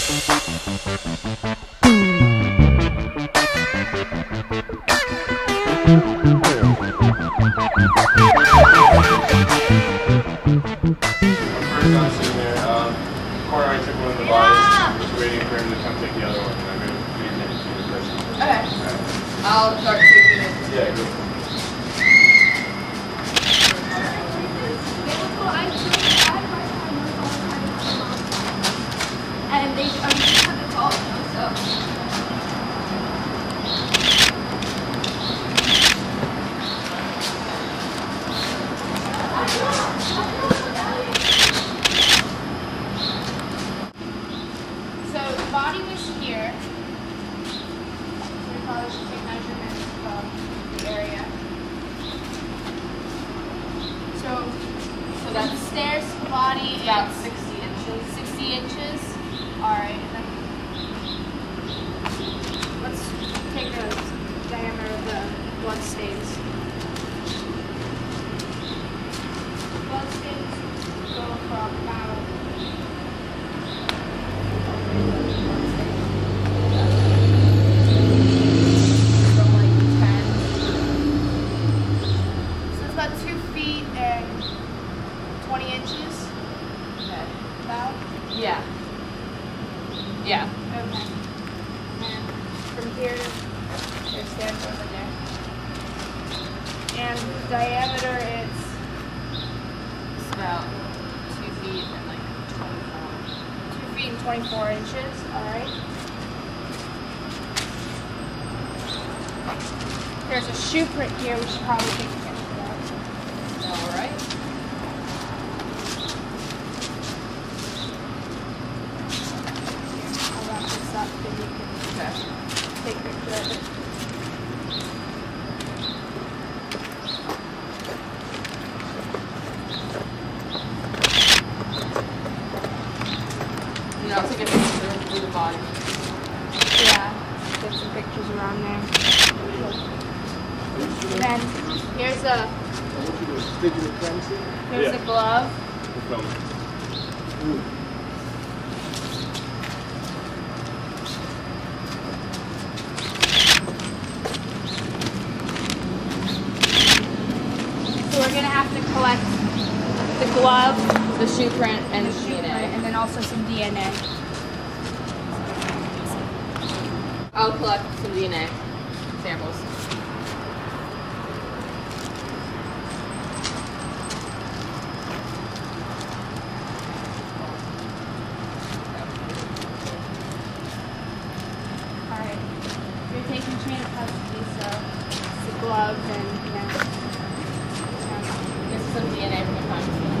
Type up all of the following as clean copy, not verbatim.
I took one of the bodies, just waiting for him to come take the other one, and I'm going to be in there to the person. Okay. I'll start taking it. Yeah, go. And they just had to call them, so. So the body was here. We probably should take measurements of the area. So that's the stairs to the body. About It's 60 inches. 60 inches. Alright, then let's take the diameter of the blood stains. Blood stains go from about from like 10. So it's about 2 feet and 20 inches. Okay. About. Yeah. Yeah. Okay. And from here, there's stairs over there. And the diameter It's about 2 feet and like 24. 2 feet and 24 inches. Alright. There's a shoe print here, we should probably take a picture of. Alright. I'll wrap this up so you can Okay. take a picture of it. And I'll take a picture of the body. Yeah, get some pictures around there. And then here's a Yeah. glove. We're filming. So we're gonna have to collect the glove, The shoe print and the the shoe DNA. print, and then also some DNA. I'll collect some DNA samples. Alright. You're taking chain of custody, so it's the glove and This is some DNA from the crime scene.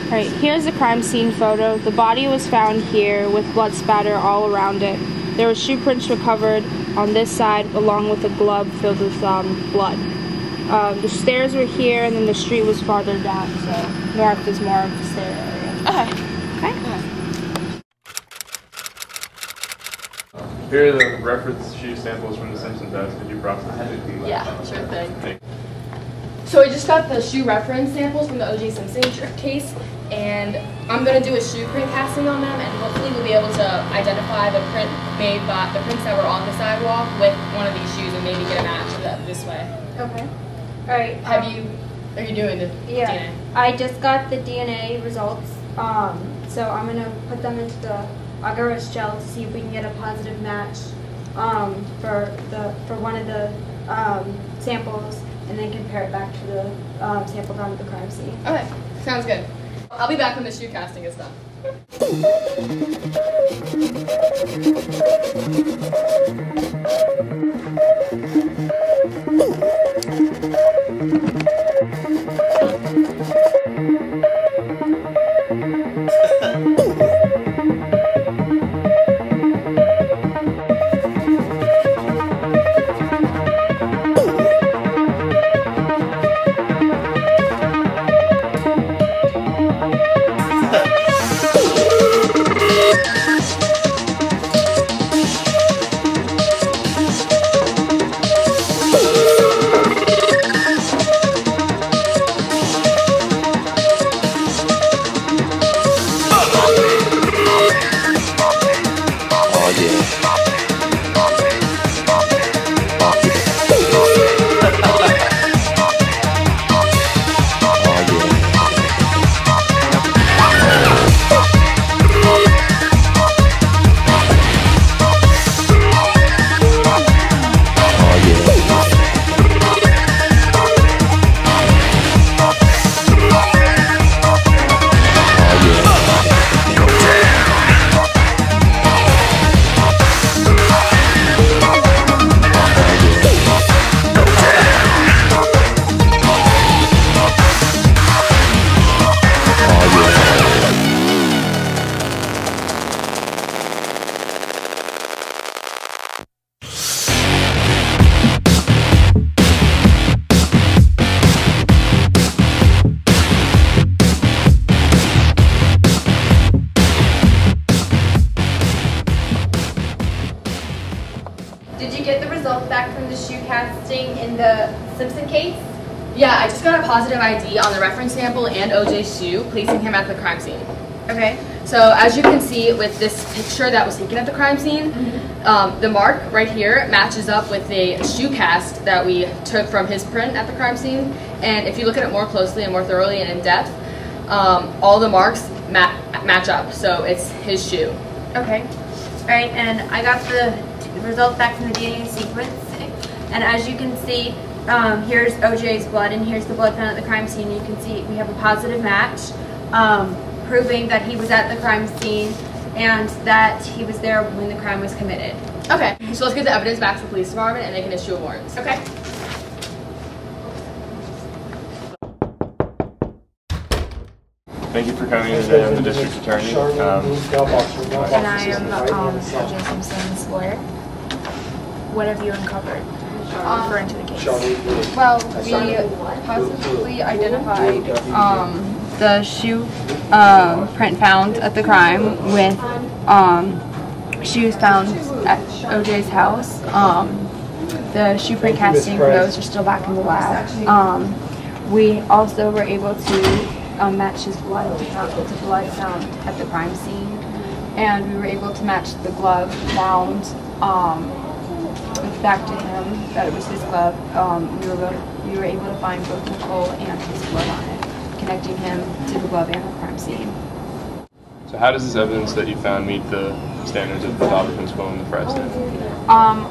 Alright, here's the crime scene photo. The body was found here with blood spatter all around it. There were shoe prints recovered on this side along with a glove filled with blood. The stairs were here and then the street was farther down, so north is more of the stair area. Okay. Okay? Here are the reference shoe samples from the SIMPSON test. Did you process it? Yeah, sure thing. Thanks. So I just got the shoe reference samples from the O.J. Simpson case, and I'm gonna do a shoe print casting on them, and hopefully we'll be able to identify the print made by the prints that were on the sidewalk with one of these shoes, and maybe get a match of that this way. Okay. Alright. Are you doing the Yeah. DNA? I just got the DNA results. So I'm gonna put them into the agarose gel to see if we can get a positive match for one of the samples, and then compare it back to the sample done at the crime scene. Okay, sounds good. I'll be back when the shoe casting is done. in the Simpson case? Yeah, I just got a positive ID on the reference sample and OJ's shoe, placing him at the crime scene. Okay. So as you can see with this picture that was taken at the crime scene, the mark right here matches up with a shoe cast that we took from his print at the crime scene. And if you look at it more closely and more thoroughly and in depth, all the marks match up. So it's his shoe. Okay. All right, and I got the results back from the DNA sequencing. And as you can see, here's OJ's blood and here's the blood found at the crime scene. You can see we have a positive match, proving that he was at the crime scene and that he was there when the crime was committed. Okay, so let's get the evidence back to the police department and they can issue a warrant. Okay. Thank you for coming in today. I'm the district attorney. And I am O.J. Simpson's lawyer. What have you uncovered referring to the case? Well, we possibly identified the shoe print found at the crime with shoes found at OJ's house. The shoe print casting for those are still back in the lab. We also were able to match his blood to the blood found at the crime scene, and we were able to match the glove found back to him, that it was his glove. We were able to find both Nicole and his blood on it, connecting him to the glove and the crime scene. So how does this evidence that you found meet the standards of photography and school in the press then?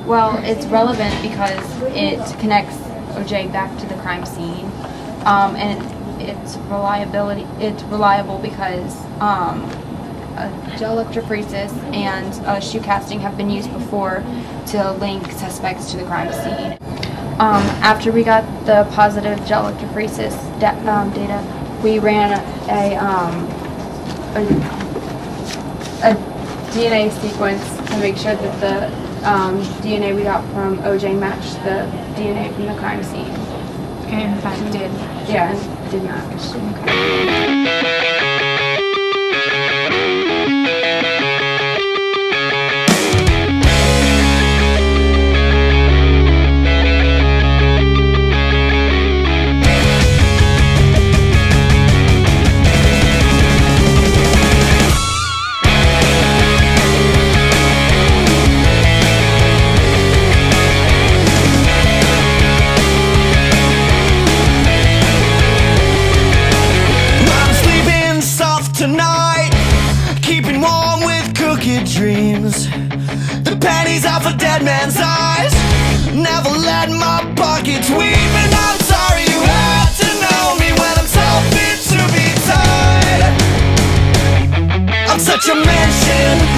Well, it's relevant because it connects OJ back to the crime scene, and it's reliable because gel electrophoresis and shoe casting have been used before to link suspects to the crime scene. After we got the positive gel electrophoresis data, we ran a DNA sequence to make sure that the DNA we got from OJ matched the DNA from the crime scene. And in fact, did. Yeah, it did match. Okay. Tonight, keeping warm with cookie dreams. The pennies off a dead man's eyes. Never let my pockets weep. And I'm sorry you had to know me when I'm so fit to be tied. I'm such a mention.